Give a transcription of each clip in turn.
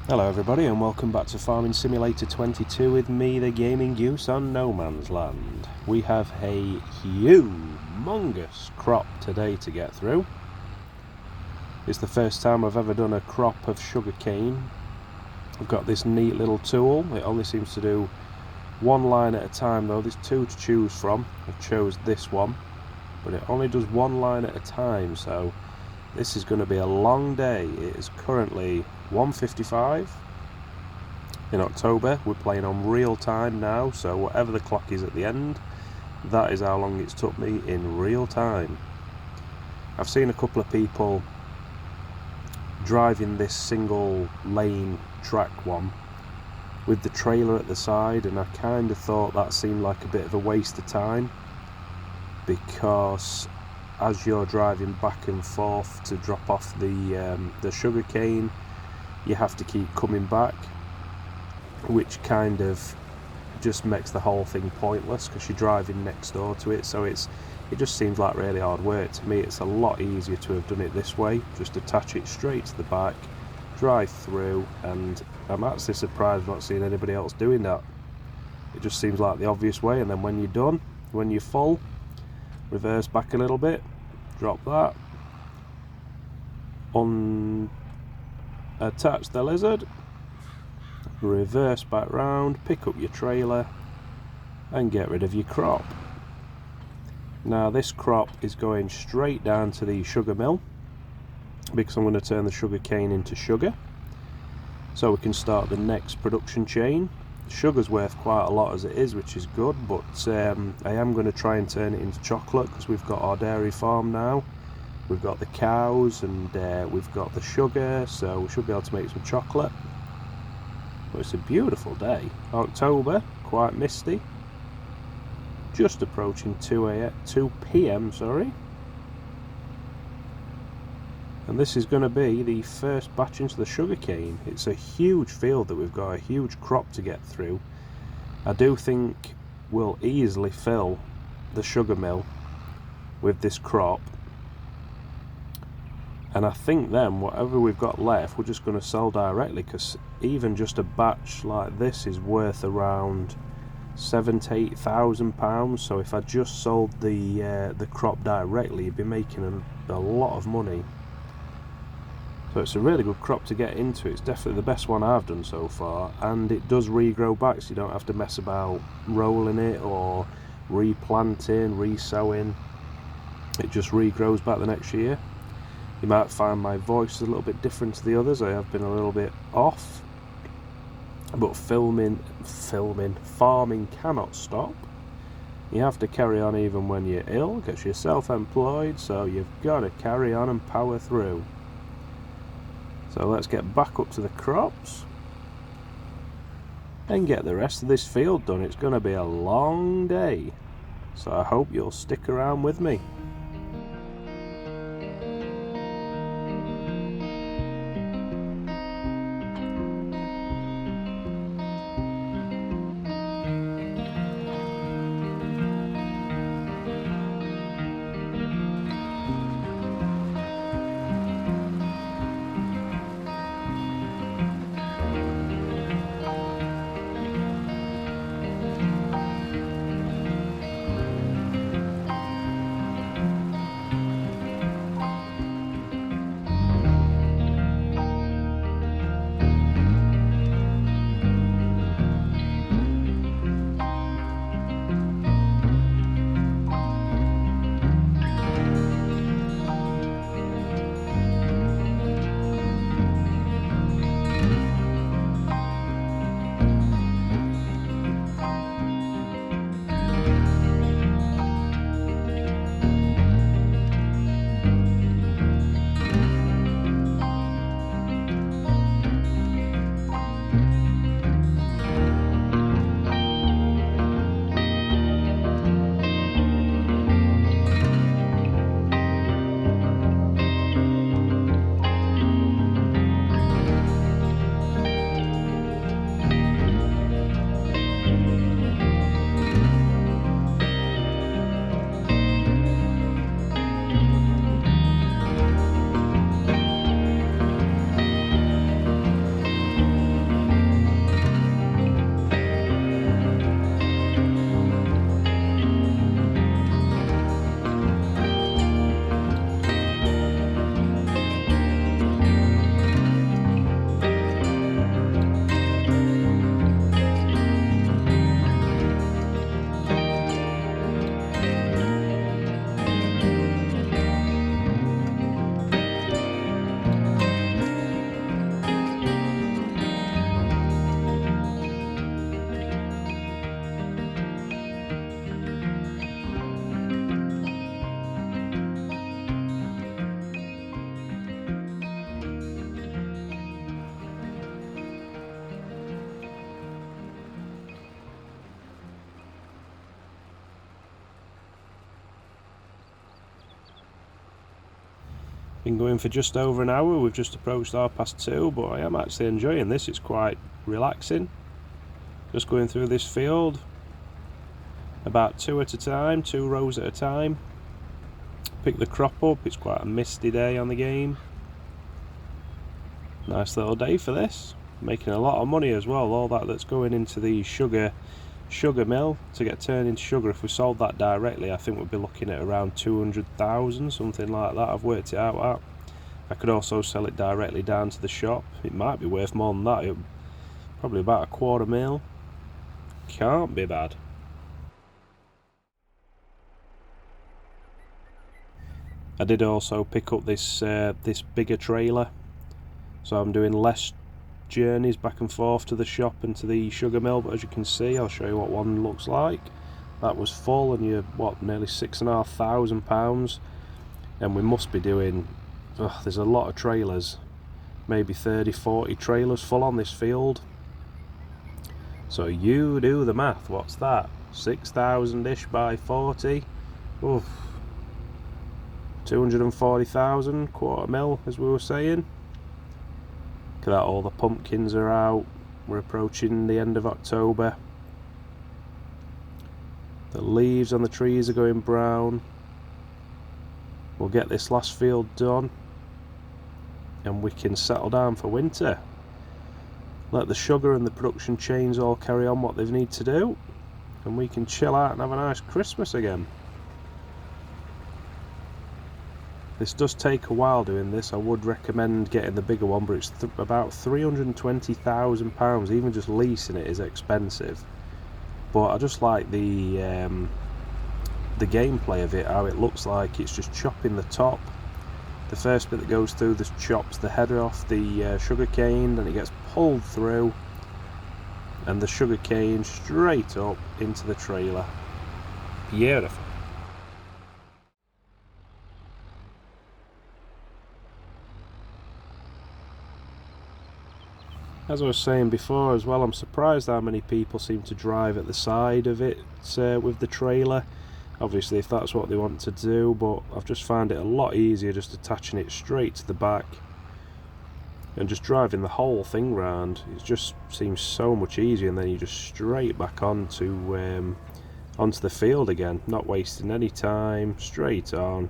Hello everybody and welcome back to Farming Simulator 22 with me, the Gaming Goose, on No Man's Land. We have a humongous crop today to get through. It's the first time I've ever done a crop of sugarcane. I've got this neat little tool. It only seems to do one line at a time though. There's two to choose from. I've chose this one, but it only does one line at a time, so this is going to be a long day. It is currently 1:55 in October. We're playing on real time now, so whatever the clock is at the end, that is how long it's took me in real time. I've seen a couple of people driving this single lane track one with the trailer at the side, and I kind of thought that seemed like a bit of a waste of time, because as you're driving back and forth to drop off the sugarcane, you have to keep coming back, which kind of just makes the whole thing pointless because you're driving next door to it. So it just seems like really hard work. To me, it's a lot easier to have done it this way. Just attach it straight to the back, drive through, and I'm actually surprised I've not seen anybody else doing that. It just seems like the obvious way. And then when you're done, when you're full, reverse back a little bit, drop that, attach the lizard, reverse back round, pick up your trailer and get rid of your crop. Now this crop is going straight down to the sugar mill because I'm going to turn the sugar cane into sugar so we can start the next production chain. Sugar's worth quite a lot as it is, which is good, but I am going to try and turn it into chocolate because we've got our dairy farm now. We've got the cows and we've got the sugar, so we should be able to make some chocolate. But it's a beautiful day. October, quite misty. Just approaching 2 p.m. sorry. And this is going to be the first batch into the sugarcane. It's a huge field that we've got, a huge crop to get through. I do think we'll easily fill the sugar mill with this crop. And I think then whatever we've got left, we're just going to sell directly, because even just a batch like this is worth around £7,000 to £8,000. So if I just sold the crop directly, you'd be making a lot of money. So it's a really good crop to get into. It's definitely the best one I've done so far, and it does regrow back, so you don't have to mess about rolling it or replanting, resowing. It just regrows back the next year. You might find my voice is a little bit different to the others. I have been a little bit off, but farming cannot stop. You have to carry on even when you're ill, because you're self-employed, so you've got to carry on and power through. So let's get back up to the crops and get the rest of this field done. It's going to be a long day, so I hope you'll stick around with me. Been going for just over an hour. We've just approached 2:30, but I am actually enjoying this. It's quite relaxing. Just going through this field, about 2 at a time, 2 rows at a time. Pick the crop up. It's quite a misty day on the game. Nice little day for this. Making a lot of money as well. All that's going into the sugar mill to get turned into sugar. If we sold that directly, I think we'd be looking at around 200,000, something like that. I've worked it out at. I could also sell it directly down to the shop. It might be worth more than that. Probably about $250,000. Can't be bad. I did also pick up this bigger trailer, so I'm doing less journeys back and forth to the shop and to the sugar mill. But as you can see, I'll show you what one looks like. That was full, and you're nearly £6,500, and we must be doing, there's a lot of trailers, maybe 30-40 trailers full on this field. So you do the math. What's that? 6,000-ish by 40. Oof. 240,000, $250,000, as we were saying. Look at that, all the pumpkins are out. We're approaching the end of October. The leaves on the trees are going brown. We'll get this last field done, and we can settle down for winter. Let the sugar and the production chains all carry on what they need to do, and we can chill out and have a nice Christmas again. This does take a while doing this. I would recommend getting the bigger one, but it's about £320,000. Even just leasing it is expensive. But I just like the gameplay of it, how it looks like it's just chopping the top. The first bit that goes through this chops the header off the sugar cane, then it gets pulled through, and the sugar cane straight up into the trailer. Beautiful. As I was saying before as well, I'm surprised how many people seem to drive at the side of it with the trailer. Obviously if that's what they want to do, but I've just found it a lot easier just attaching it straight to the back and just driving the whole thing round. It just seems so much easier, and then you just straight back onto the field again, not wasting any time, straight on,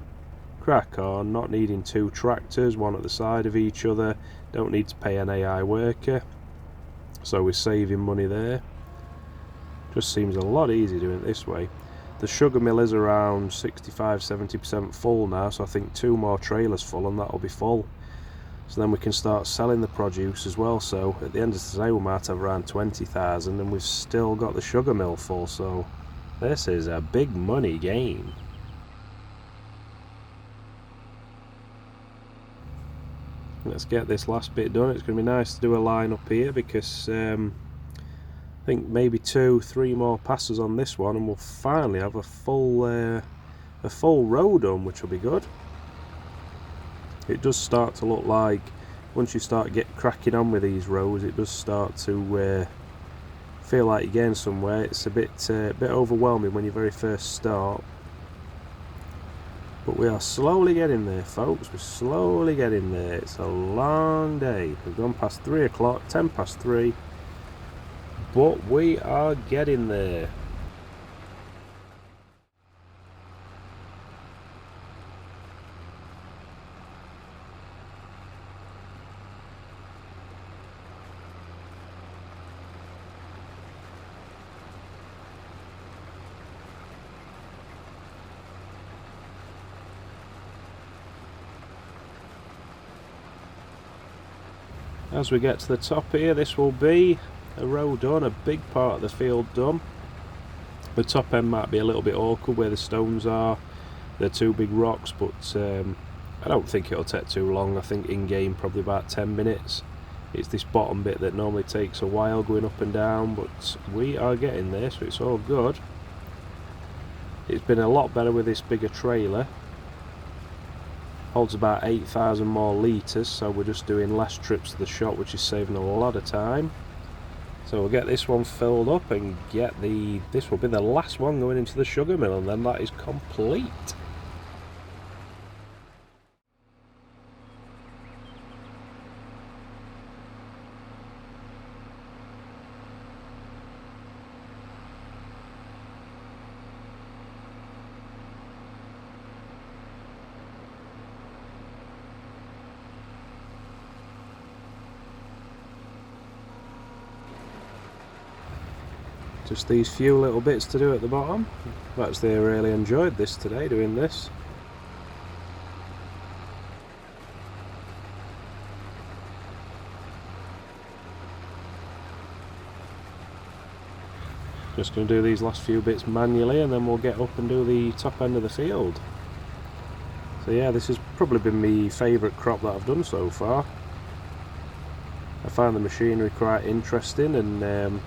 crack on, not needing 2 tractors, one at the side of each other. Don't need to pay an AI worker, so we're saving money there. Just seems a lot easier doing it this way. The sugar mill is around 65-70% full now, so I think 2 more trailers full and that'll be full. So then we can start selling the produce as well. So at the end of the day we might have around 20,000, and we've still got the sugar mill full. So this is a big money game. Let's get this last bit done. It's going to be nice to do a line up here, because I think maybe 2-3 more passes on this one, and we'll finally have a full row done, which will be good. It does start to look like, once you start cracking on with these rows, it does start to feel like you're getting somewhere. It's a bit overwhelming when you very first start. But we are slowly getting there, folks. We're slowly getting there. It's a long day. We've gone past 3 o'clock, 10 past 3. But we are getting there. As we get to the top here, this will be a row done, a big part of the field done. The top end might be a little bit awkward where the stones are. They're 2 big rocks, but I don't think it'll take too long. I think in game probably about 10 minutes. It's this bottom bit that normally takes a while going up and down, but we are getting there, so it's all good. It's been a lot better with this bigger trailer. Holds about 8,000 more litres, so we're just doing less trips to the shop, which is saving a lot of time. So we'll get this one filled up and this will be the last one going into the sugar mill, and then that is complete. Just these few little bits to do at the bottom. Actually, I really enjoyed this today, doing this. Just going to do these last few bits manually, and then we'll get up and do the top end of the field. So yeah, this has probably been my favourite crop that I've done so far. I find the machinery quite interesting, and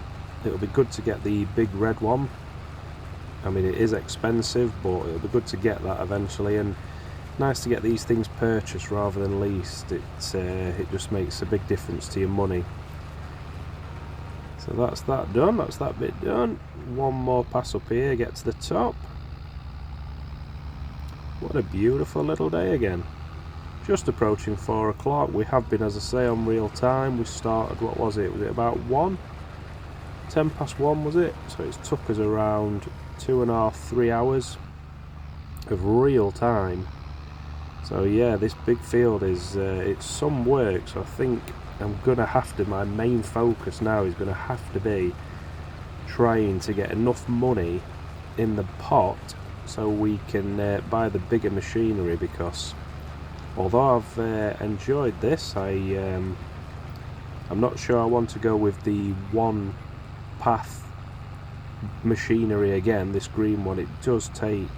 it'll be good to get the big red one. I mean, it is expensive, but it'll be good to get that eventually, and nice to get these things purchased rather than leased. It just makes a big difference to your money. So that's that done, that's that bit done. One more pass up here, get to the top. What a beautiful little day again. Just approaching 4 o'clock. We have been, as I say, on real time. We started, what was it? Was it about 1? 10 past 1 was it? So it's took us around 2.5, 3 hours of real time. So yeah, this big field is it's some work. So I think I'm gonna have to, my main focus now is gonna have to be trying to get enough money in the pot so we can buy the bigger machinery, because although I've enjoyed this, I'm not sure I want to go with the one path machinery again. This green one, it does take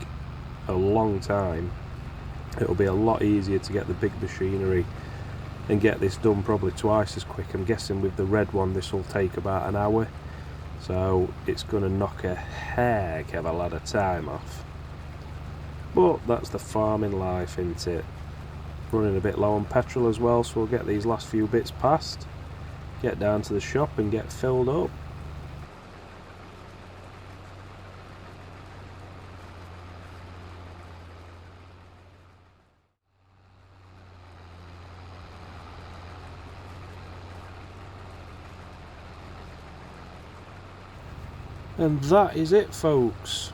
a long time. It'll be a lot easier to get the big machinery and get this done probably twice as quick. I'm guessing with the red one this will take about an hour, so it's going to knock a heck of a lot of time off. But that's the farming life, isn't it? Running a bit low on petrol as well, so we'll get these last few bits past, get down to the shop and get filled up. And that is it, folks.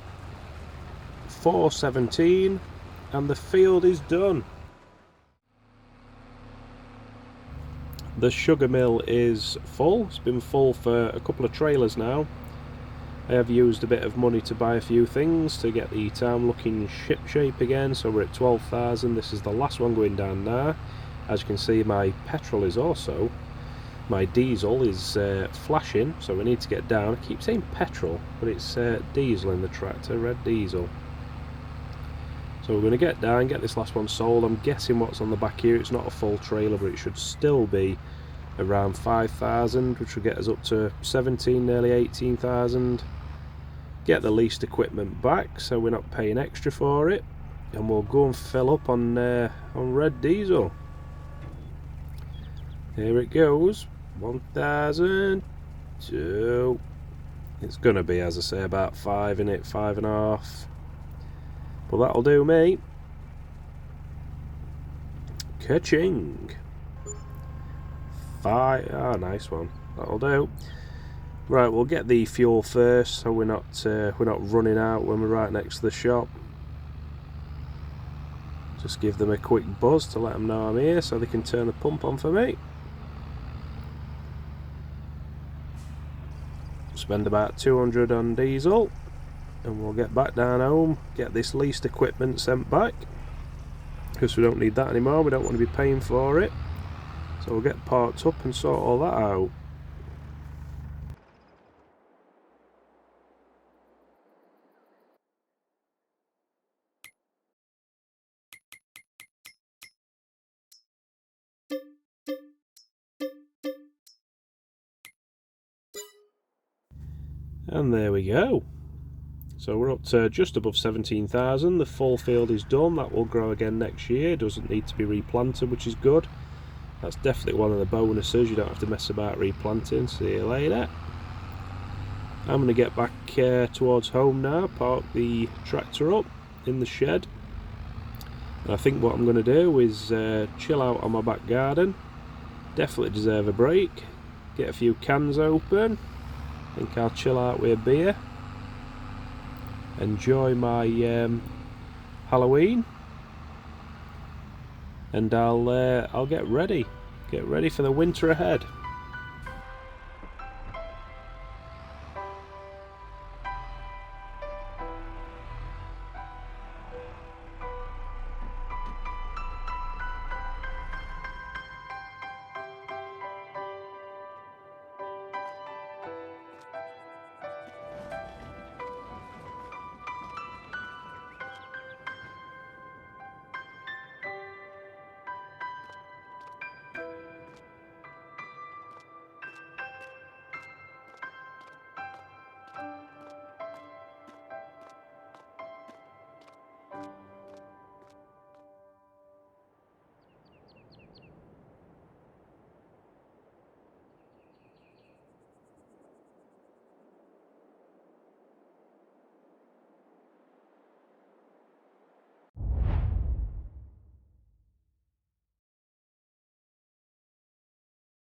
4:17 and the field is done. The sugar mill is full. It's been full for a couple of trailers now. I have used a bit of money to buy a few things to get the town looking ship shape again, so we're at 12,000. This is the last one going down now. As you can see, my petrol is also, my diesel is flashing, so we need to get down. I keep saying petrol, but it's diesel in the tractor, red diesel. So we're going to get down, get this last one sold. I'm guessing what's on the back here, it's not a full trailer, but it should still be around 5,000, which will get us up to 17, nearly 18,000. Get the leased equipment back, so we're not paying extra for it, and we'll go and fill up on red diesel. Here it goes. 1,000, 2. It's going to be, as I say, about 5 in it, 5.5. But that'll do me. Ka-ching. 5. Ah, nice one. That'll do. Right, we'll get the fuel first, so we're not running out when we're right next to the shop. Just give them a quick buzz to let them know I'm here, so they can turn the pump on for me. Spend about 200 on diesel, and we'll get back down home, get this leased equipment sent back, because we don't need that anymore. We don't want to be paying for it, so we'll get parked up and sort all that out. And there we go. So we're up to just above 17,000. The full field is done. That will grow again next year. It doesn't need to be replanted, which is good. That's definitely one of the bonuses. You don't have to mess about replanting. See you later. I'm going to get back towards home now. Park the tractor up in the shed. And I think what I'm going to do is chill out on my back garden. Definitely deserve a break. Get a few cans open. I think I'll chill out with a beer. Enjoy my Halloween, and I'll get ready for the winter ahead.